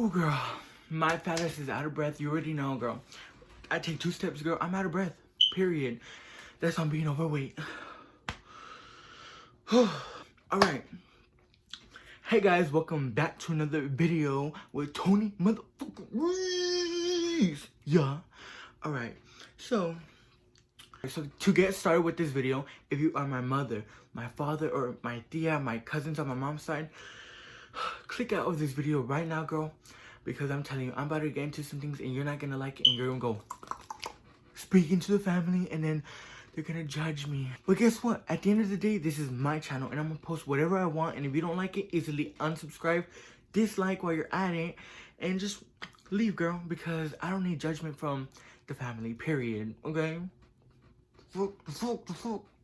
Ooh, girl, my fat ass is out of breath. You already know, girl. I take 2 steps, girl. I'm out of breath. Period. That's on being overweight. Alright. Hey guys, welcome back to another video with Tony motherfucking Reese. Yeah. Alright. So to get started with this video, if you are my mother, my father, or my tia, my cousins on my mom's side, click out of this video right now, girl. Because I'm telling you, I'm about to get into some things and you're not gonna like it and you're gonna go speaking to the family and then they're gonna judge me. But guess what? At the end of the day, this is my channel and I'm gonna post whatever I want, and if you don't like it, easily unsubscribe, dislike while you're at it, and just leave, girl, because I don't need judgment from the family, period. Okay?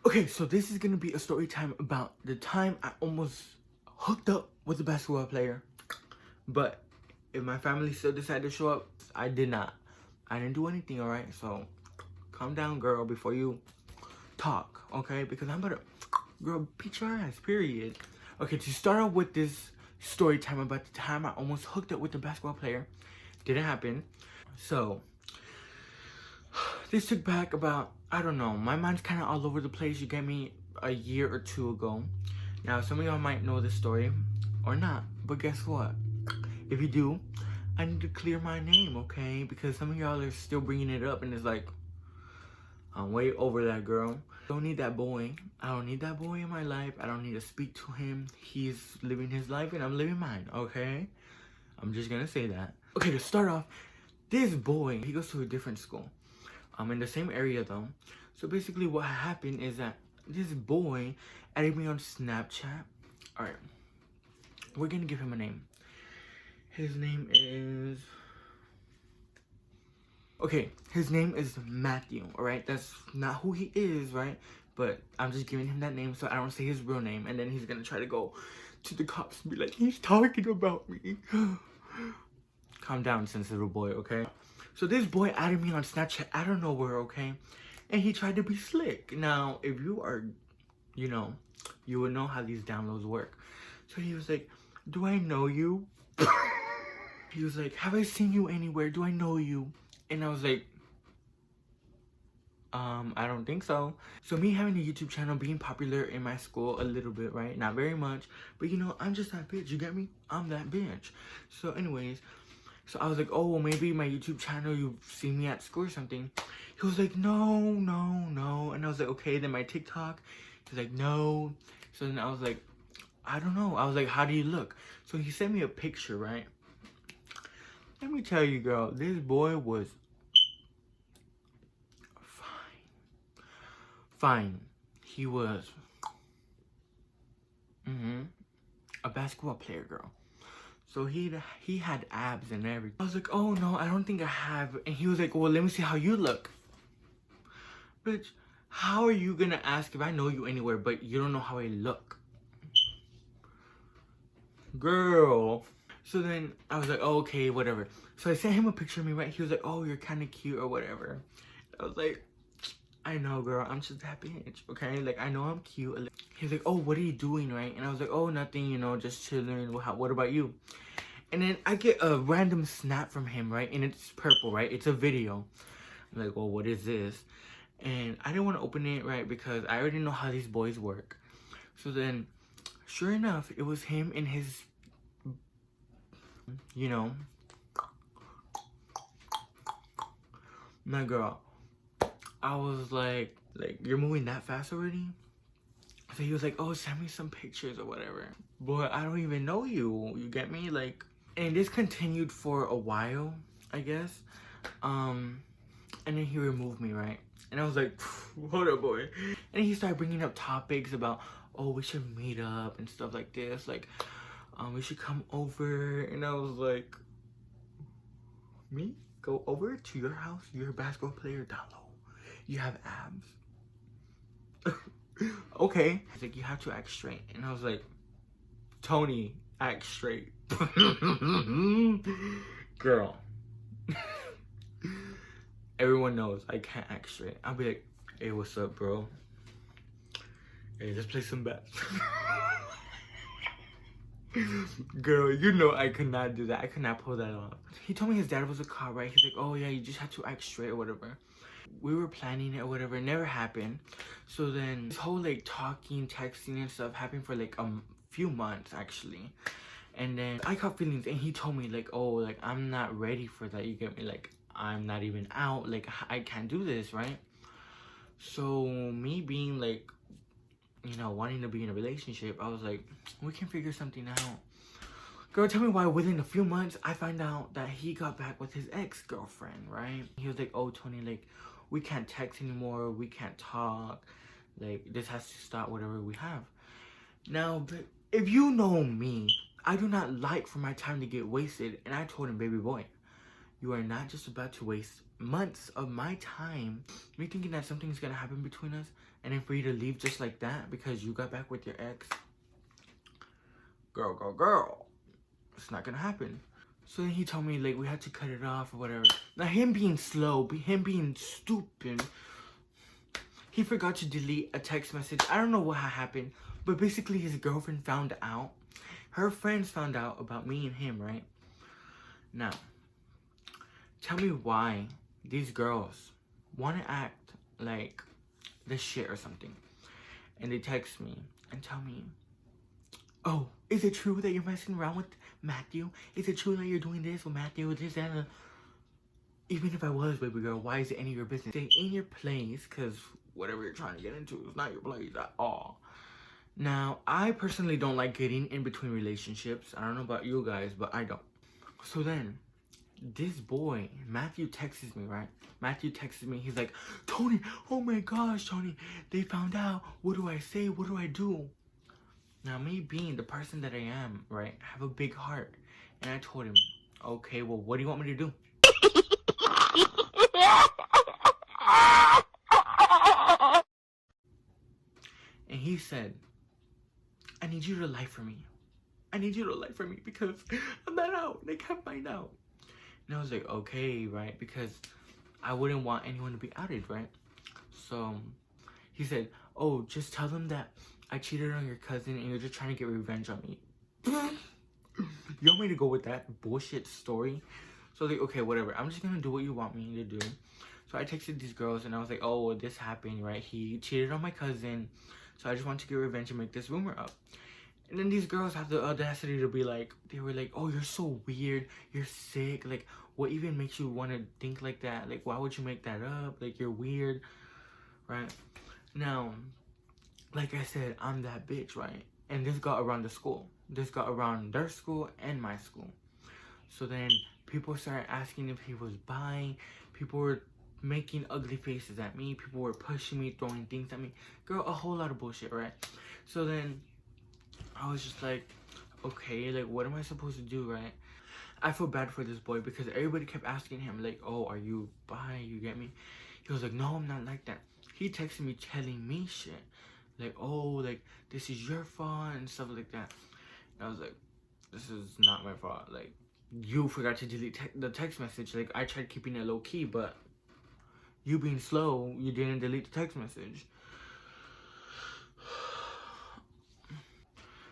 Okay, so this is gonna be a story time about the time I almost hooked up with a basketball player. But if my family still decided to show up, I did not. I didn't do anything, alright? So calm down, girl, before you talk, okay? Because I'm about to, girl, beat your ass, period. Okay, to start off with this story time about the time I almost hooked up with a basketball player. Didn't happen. So this took back about, I don't know, my mind's kind of all over the place, you get me, a year or two ago. Now, some of y'all might know this story or not, but guess what? If you do, I need to clear my name, okay? Because some of y'all are still bringing it up and it's like, I'm way over that, girl. Don't need that boy. I don't need that boy in my life. I don't need to speak to him. He's living his life and I'm living mine, okay? I'm just gonna say that. Okay, to start off, this boy, he goes to a different school. I'm in the same area though. So basically what happened is that this boy added me on Snapchat. Alright, we're gonna give him a name. His name is... Okay, his name is Matthew, alright? That's not who he is, right? But I'm just giving him that name so I don't say his real name. And then he's gonna try to go to the cops and be like, he's talking about me. Calm down, sensitive boy, okay? So this boy added me on Snapchat out of nowhere, okay? And he tried to be slick. Now, if you are, you know, you would know how these downloads work. So he was like, do I know you? He was like, have I seen you anywhere? Do I know you? And I was like, I don't think so. So me having a YouTube channel, being popular in my school a little bit, right? Not very much, but you know, I'm just that bitch, you get me? I'm that bitch. So anyways, so I was like, oh, well, maybe my YouTube channel, you've seen me at school or something. He was like, no. And I was like, okay, then my TikTok. He's like, no. So then I was like, I don't know. I was like, how do you look? So he sent me a picture, right? Let me tell you, girl, this boy was fine. He was a basketball player, girl. So he had abs and everything. I was like, oh no, I don't think I have. And he was like, well, let me see how you look. Bitch, how are you gonna ask if I know you anywhere but you don't know how I look? Girl. So then I was like, oh, okay, whatever. So I sent him a picture of me, right? He was like, oh, you're kind of cute or whatever. I was like, I know, girl, I'm just that bitch, okay? Like, I know I'm cute. He's like, oh, what are you doing, right? And I was like, oh, nothing, you know, just chilling. What about you? And then I get a random snap from him, right? And it's purple, right? It's a video. I'm like, well, what is this? And I didn't want to open it, right? Because I already know how these boys work. So then, sure enough, it was him in his, you know, my girl. I was like, you're moving that fast already? So he was like, oh, send me some pictures or whatever. Boy, I don't even know you. You get me? Like, and this continued for a while, I guess. And then he removed me, right? And I was like, hold up, boy. And he started bringing up topics about, oh, we should meet up and stuff like this. Like, we should come over. And I was like, me? Go over to your house? You're a basketball player down low. You have abs. Okay. He's like, you have to act straight. And I was like, Tony, act straight. Girl. Everyone knows I can't act straight. I'll be like, hey, what's up, bro? Hey, let's play some bets. Girl, you know I could not do that. I could not pull that off. He told me his dad was a cop, right? He's like, oh yeah, you just have to act straight or whatever. We were planning it or whatever. It never happened. So then this whole like talking, texting and stuff happened for like a few months actually. And then I caught feelings and he told me like, oh, like I'm not ready for that. You get me? Like I'm not even out. Like I can't do this, right? So me being like, you know, wanting to be in a relationship, I was like, we can figure something out. Girl, tell me why within a few months I find out that he got back with his ex-girlfriend, right? He was like, oh, Tony, like, we can't text anymore. We can't talk. Like, this has to stop whatever we have. Now, but if you know me, I do not like for my time to get wasted. And I told him, baby boy, you are not just about to waste months of my time me thinking that something's gonna happen between us and then for you to leave just like that because you got back with your ex. Girl. It's not gonna happen. So then he told me like we had to cut it off or whatever. Now him being slow, him being stupid, he forgot to delete a text message. I don't know what happened, but basically his girlfriend found out. Her friends found out about me and him, right? Now, tell me why these girls want to act like this shit or something. And they text me and tell me, oh, is it true that you're messing around with Matthew? Is it true that you're doing this with Matthew? This, that, and even if I was, baby girl, why is it any of your business? Stay in your place, because whatever you're trying to get into is not your place at all. Now, I personally don't like getting in between relationships. I don't know about you guys, but I don't. So then, this boy, Matthew, texts me, right? Matthew texts me. He's like, Tony, oh my gosh, Tony, they found out. What do I say? What do I do? Now, me being the person that I am, right, I have a big heart. And I told him, okay, well, what do you want me to do? And he said, I need you to lie for me. I need you to lie for me because I'm not out. They can't find out. And I was like, okay, right? Because I wouldn't want anyone to be outed, right? So he said, oh, just tell them that I cheated on your cousin and you're just trying to get revenge on me. You want me to go with that bullshit story? So I was like, okay, whatever. I'm just gonna do what you want me to do. So I texted these girls and I was like, oh, well, this happened, right? He cheated on my cousin. So I just want to get revenge and make this rumor up. And then these girls have the audacity to be like, they were like, oh, you're so weird. You're sick. Like, what even makes you want to think like that? Like, why would you make that up? Like, you're weird, right? Now, like I said, I'm that bitch, right? And this got around the school. This got around their school and my school. So then people started asking if he was bi. People were making ugly faces at me. People were pushing me, throwing things at me. Girl, a whole lot of bullshit, right? So then I was just like, okay, like, what am I supposed to do, right? I feel bad for this boy because everybody kept asking him, like, oh, are you bi? You get me? He was like, no, I'm not like that. He texted me telling me shit. Like, oh, like, this is your fault and stuff like that. And I was like, this is not my fault. Like, you forgot to delete the text message. Like, I tried keeping it low key, but you being slow, you didn't delete the text message.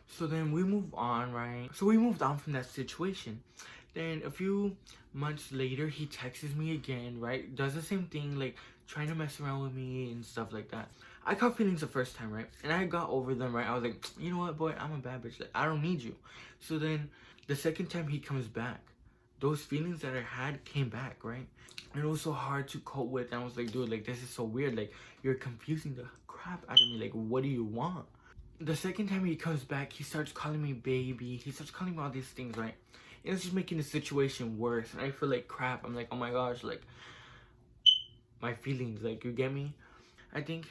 So then we move on, right? So we moved on from that situation. Then a few months later, he texts me again, right? Does the same thing, like trying to mess around with me and stuff like that. I caught feelings the first time, right? And I got over them, right? I was like, you know what, boy? I'm a bad bitch. Like, I don't need you. So then the second time he comes back, those feelings that I had came back, right? And it was so hard to cope with. And I was like, dude, like, this is so weird. Like, you're confusing the crap out of me. Like, what do you want? The second time he comes back, he starts calling me baby. He starts calling me all these things, right? And it's just making the situation worse. And I feel like crap. I'm like, oh my gosh, like, my feelings, like, you get me? I think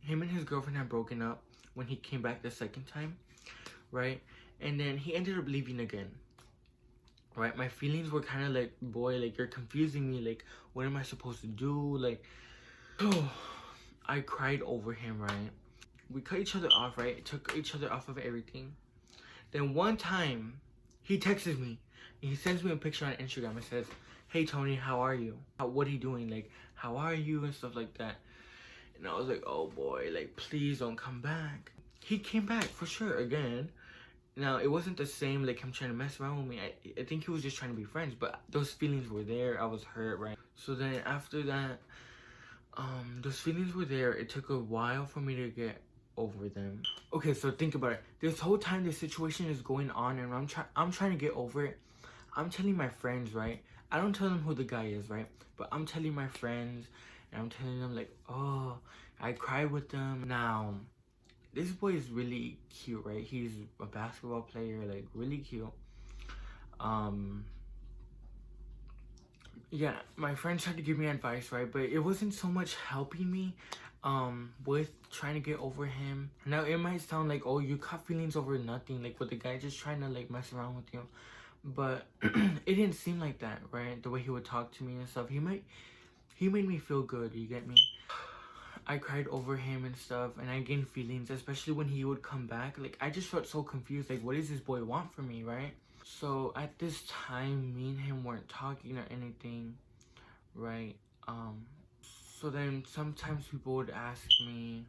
him and his girlfriend had broken up when he came back the second time, right? And then he ended up leaving again, right? My feelings were kind of like, boy, like, you're confusing me. Like, what am I supposed to do? Like, oh, I cried over him, right? We cut each other off, right? Took each other off of everything. Then one time, he texts me. And he sends me a picture on Instagram and says, hey, Tony, how are you? What are you doing? Like, how are you? And stuff like that. And I was like, oh, boy, like, please don't come back. He came back, for sure, again. Now, it wasn't the same, like, him trying to mess around with me. I think he was just trying to be friends, but those feelings were there. I was hurt, right? So then after that, those feelings were there. It took a while for me to get over them. Okay, so think about it. This whole time this situation is going on and I'm trying to get over it. I'm telling my friends, right? I don't tell them who the guy is, right? But I'm telling my friends and I'm telling them like, oh, I cried with them. Now, this boy is really cute, right? He's a basketball player, like really cute. Um yeah, my friends tried to give me advice, right? But it wasn't so much helping me with trying to get over him. Now it might sound like, oh, you caught feelings over nothing, like with the guy just trying to like mess around with you. But it didn't seem like that, right? The way he would talk to me and stuff. He made me feel good, you get me? I cried over him and stuff, and I gained feelings, especially when he would come back. Like, I just felt so confused, like, what does this boy want from me, right? So, at this time, me and him weren't talking or anything, right? So then sometimes people would ask me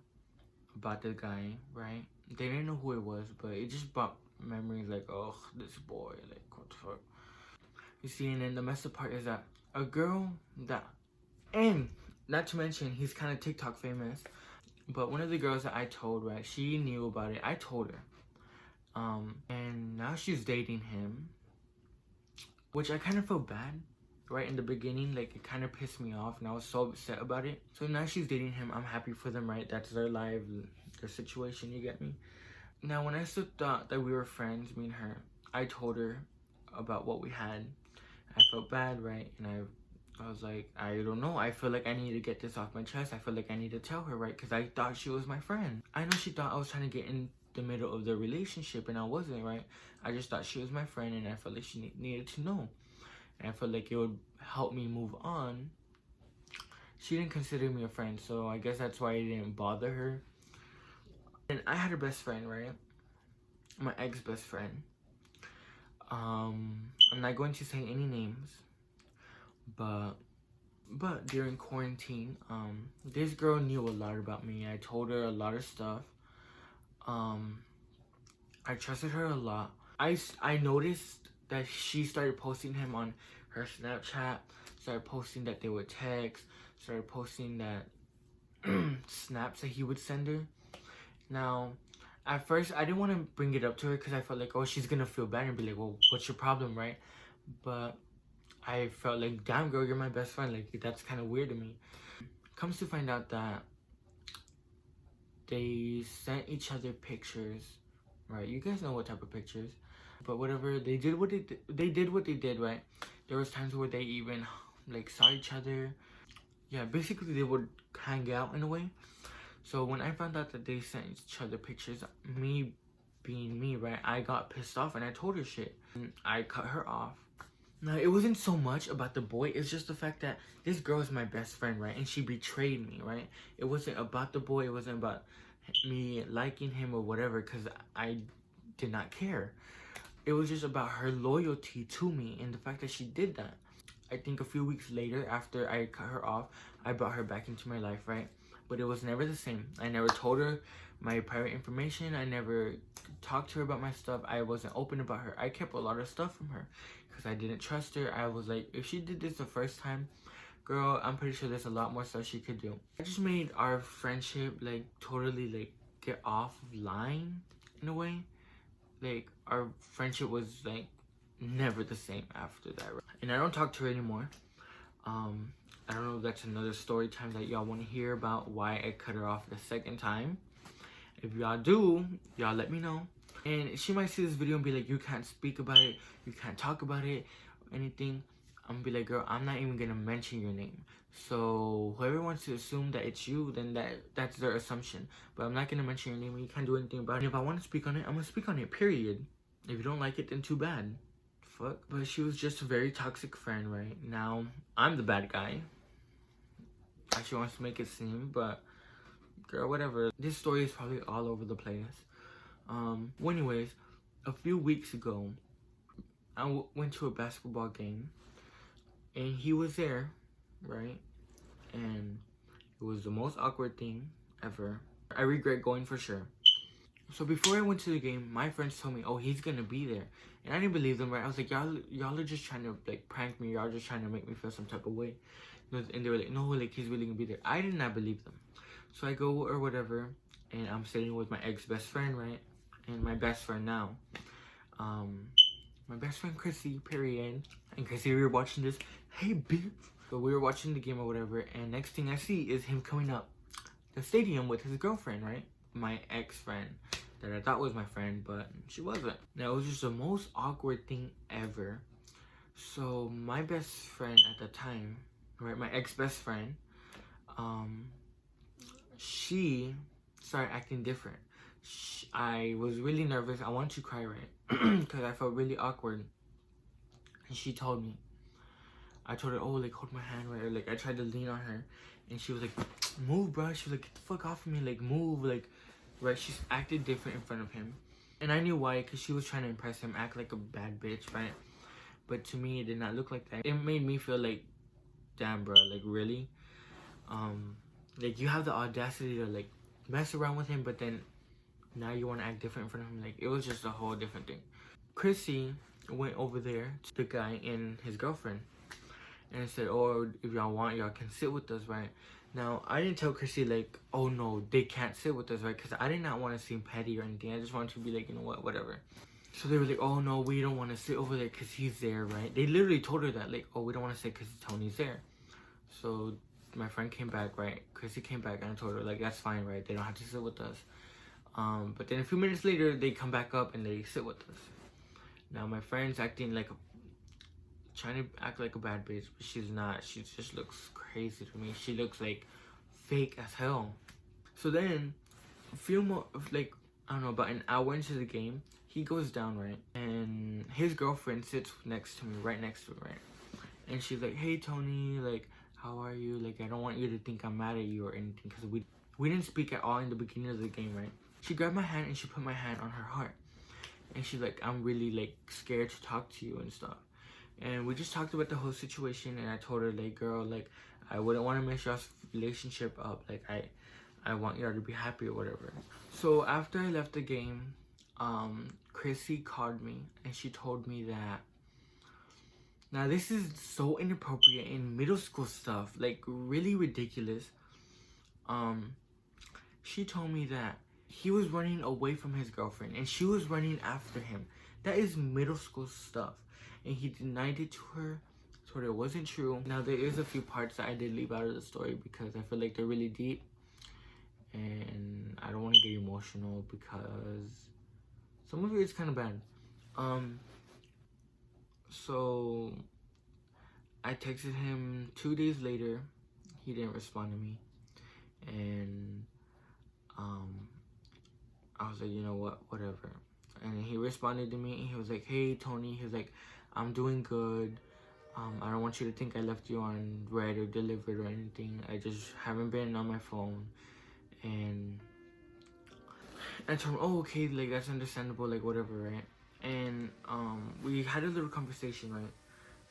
about the guy, right? They didn't know who it was, but it just brought memories like, oh, this boy, like, what the fuck? You see, and then the messed up part is that a girl that, and not to mention, he's kind of TikTok famous, but one of the girls that I told, right, she knew about it. I told her. And now she's dating him, which I kind of felt bad, right, in the beginning. Like, it kind of pissed me off, and I was so upset about it. So now she's dating him. I'm happy for them, right? That's their life, their situation, you get me? Now, when I still thought that we were friends, me and her, I told her about what we had. I felt bad, right? And I was like, I don't know. I feel like I need to get this off my chest. I feel like I need to tell her, right? Because I thought she was my friend. I know she thought I was trying to get in the middle of the relationship, and I wasn't, right? I just thought she was my friend, and I felt like she needed to know. And I felt like it would help me move on. She didn't consider me a friend, so I guess that's why I didn't bother her. And I had a best friend, right? My ex-best friend. I'm not going to say any names, but during quarantine, this girl knew a lot about me. I told her a lot of stuff. I trusted her a lot. I noticed that she started posting him on her Snapchat, started posting that they would text, started posting that snaps that he would send her. Now, at first, I didn't want to bring it up to her because I felt like, oh, she's gonna feel bad and be like, well, what's your problem, right? But I felt like, damn, girl, you're my best friend. Like, that's kind of weird to me. Comes to find out that they sent each other pictures, right? You guys know what type of pictures. But whatever, they did what they did, right? There was times where they even, like, saw each other. Yeah, basically, they would hang out in a way. So when I found out that they sent each other pictures, me being me, right, I got pissed off and I told her shit. And I cut her off. Now, it wasn't so much about the boy, it's just the fact that this girl is my best friend, right, and she betrayed me, right? It wasn't about the boy, it wasn't about me liking him or whatever, because I did not care. It was just about her loyalty to me and the fact that she did that. I think a few weeks later, after I cut her off, I brought her back into my life, right? But it was never the same. I never told her my private information. I never talked to her about my stuff. I wasn't open about her. I kept a lot of stuff from her because I didn't trust her. I was like, if she did this the first time, girl, I'm pretty sure there's a lot more stuff she could do. I just made our friendship, like, totally, like, get off line in a way. Like, our friendship was, like, never the same after that, right? And I don't talk to her anymore. I don't know if that's another story time that y'all want to hear about why I cut her off the second time. If y'all do, y'all let me know. And she might see this video and be like, you can't speak about it, you can't talk about it, anything. I'm gonna be like, girl, I'm not even gonna mention your name. So whoever wants to assume that it's you, then that's their assumption. But I'm not gonna mention your name and you can't do anything about it. And if I want to speak on it, I'm gonna speak on it, period. If you don't like it, then too bad. Fuck. But she was just a very toxic friend, right? Now, I'm the bad guy. She wants to make it seem, but girl, whatever. This story is probably all over the place. Well, anyways, a few weeks ago, I went to a basketball game, and he was there, right? And it was the most awkward thing ever. I regret going for sure. So before I went to the game, my friends told me, oh, he's gonna be there. And I didn't believe them, right? I was like, y'all are just trying to like prank me. Y'all just trying to make me feel some type of way. And they were like, no, like he's really gonna be there. I did not believe them. So I go or whatever, and I'm sitting with my ex-best friend, right? And my best friend now. My best friend Chrissy, period. And Chrissy, we were watching this. Hey, bitch. So we were watching the game or whatever, and next thing I see is him coming up the stadium with his girlfriend, right? My ex-friend that I thought was my friend, but she wasn't. Now, it was just the most awkward thing ever. So my best friend at the time, right, my ex-best friend, she started acting different. I was really nervous. I wanted to cry, right? Because I felt really awkward. And she told me, I told her, oh, like, hold my hand, right? Or, like, I tried to lean on her. And she was like, move, bro. She was like, get the fuck off of me. Like, move. Like, right? She's acted different in front of him. And I knew why, because she was trying to impress him, act like a bad bitch, right? But to me, it did not look like that. It made me feel like, damn, bro, like, really? Like, you have the audacity to, like, mess around with him, but then now you want to act different in front of him. Like, it was just a whole different thing. Chrissy went over there to the guy and his girlfriend and said, oh, if y'all want, y'all can sit with us, right? Now, I didn't tell Chrissy, like, oh, no, they can't sit with us, right? Because I did not want to seem petty or anything. I just wanted to be like, you know what, whatever. So they were like, oh, no, we don't want to sit over there because he's there, right? They literally told her that, like, oh, we don't want to sit because Tony's there. So my friend came back, right? Chrissy came back and I told her, like, that's fine, right? They don't have to sit with us. But then a few minutes later, they come back up and they sit with us. Now, my friend's acting like trying to act like a bad bitch, but she's not. She just looks crazy to me. She looks like fake as hell. So then, a few more, like, I don't know, about an hour into the game, he goes down, right? And his girlfriend sits next to me, right next to me, right? And she's like, hey, Tony, like, how are you? Like, I don't want you to think I'm mad at you or anything, because we didn't speak at all in the beginning of the game, right? She grabbed my hand and she put my hand on her heart. And she's like, I'm really, like, scared to talk to you and stuff. And we just talked about the whole situation, and I told her, like, girl, like, I wouldn't want to mess y'all's relationship up. Like, I want y'all to be happy or whatever. So after I left the game, Chrissy called me, and she told me that, now this is so inappropriate in middle school stuff, like, really ridiculous. She told me that he was running away from his girlfriend, and she was running after him. That is middle school stuff. And he denied it to her, told her it wasn't true. Now, there is a few parts that I did leave out of the story because I feel like they're really deep. And I don't want to get emotional because some of it is kind of bad. So I texted him 2 days later. He didn't respond to me. And I was like, you know what, whatever. And he responded to me and he was like, hey, Tony, he was like, I'm doing good. I don't want you to think I left you on red or delivered or anything. I just haven't been on my phone. And I told him, oh, okay, like, that's understandable, like, whatever, right? And we had a little conversation, right?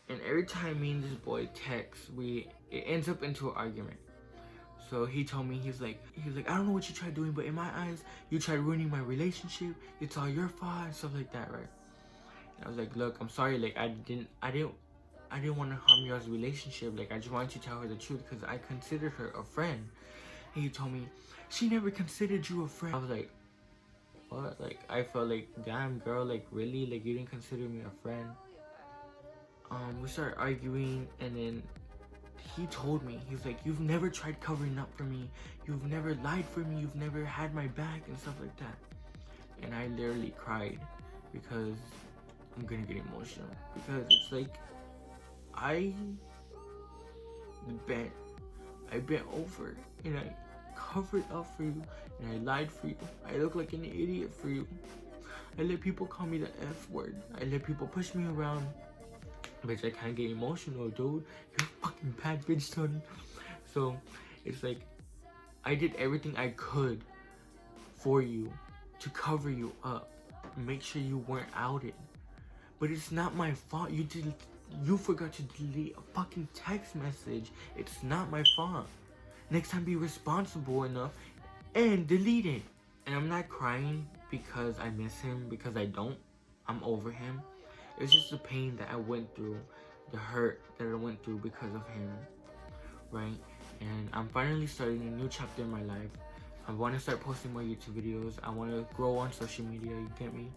And every time me and this boy text, it ends up into an argument. So he told me, he's like, I don't know what you tried doing, but in my eyes, you tried ruining my relationship. It's all your fault and stuff like that, right? And I was like, look, I'm sorry, like, I didn't want to harm y'all's relationship. Like, I just wanted to tell her the truth because I considered her a friend. And he told me, she never considered you a friend. I was like, what? Like, I felt like, damn, girl, like, really? Like, you didn't consider me a friend? We started arguing, and then he told me, he's like, you've never tried covering up for me. You've never lied for me. You've never had my back and stuff like that. And I literally cried because I'm gonna get emotional. Because it's like, I bent over and I covered up for you and I lied for you. I look like an idiot for you. I let people call me the F word. I let people push me around. Bitch, I can't get emotional, dude. You're a fucking bad bitch, Tony. So, it's like, I did everything I could for you to cover you up. Make sure you weren't outed. But it's not my fault. You forgot to delete a fucking text message. It's not my fault. Next time, be responsible enough and delete it. And I'm not crying because I miss him, because I don't. I'm over him. It's just the pain that I went through, the hurt that I went through because of him, right? And I'm finally starting a new chapter in my life. I want to start posting more YouTube videos. I want to grow on social media, you get me?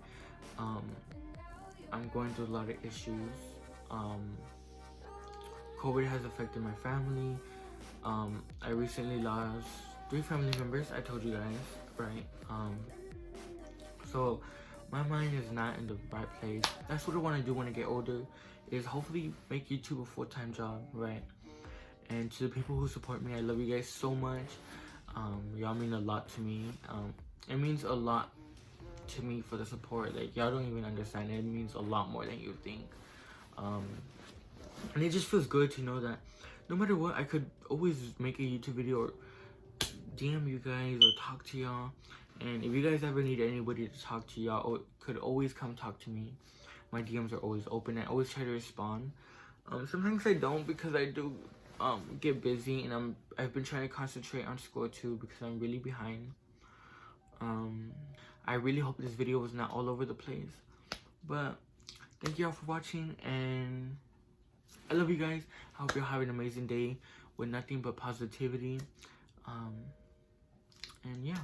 I'm going through a lot of issues. COVID has affected my family. I recently lost 3 family members, I told you guys, right? So my mind is not in the right place. That's what I want to do when I get older, is hopefully make YouTube a full-time job, right? And to the people who support me, I love you guys so much. Y'all mean a lot to me. It means a lot to me for the support. Like, y'all don't even understand. It means a lot more than you think. And it just feels good to know that no matter what, I could always make a YouTube video or DM you guys or talk to y'all. And if you guys ever need anybody to talk to, y'all could always come talk to me. My DMs are always open. I always try to respond. Sometimes I don't, because I do get busy, and I've been trying to concentrate on school too, because I'm really behind. I really hope this video was not all over the place, but thank you all for watching, and I love you guys. I hope you'll have an amazing day with nothing but positivity. And yeah.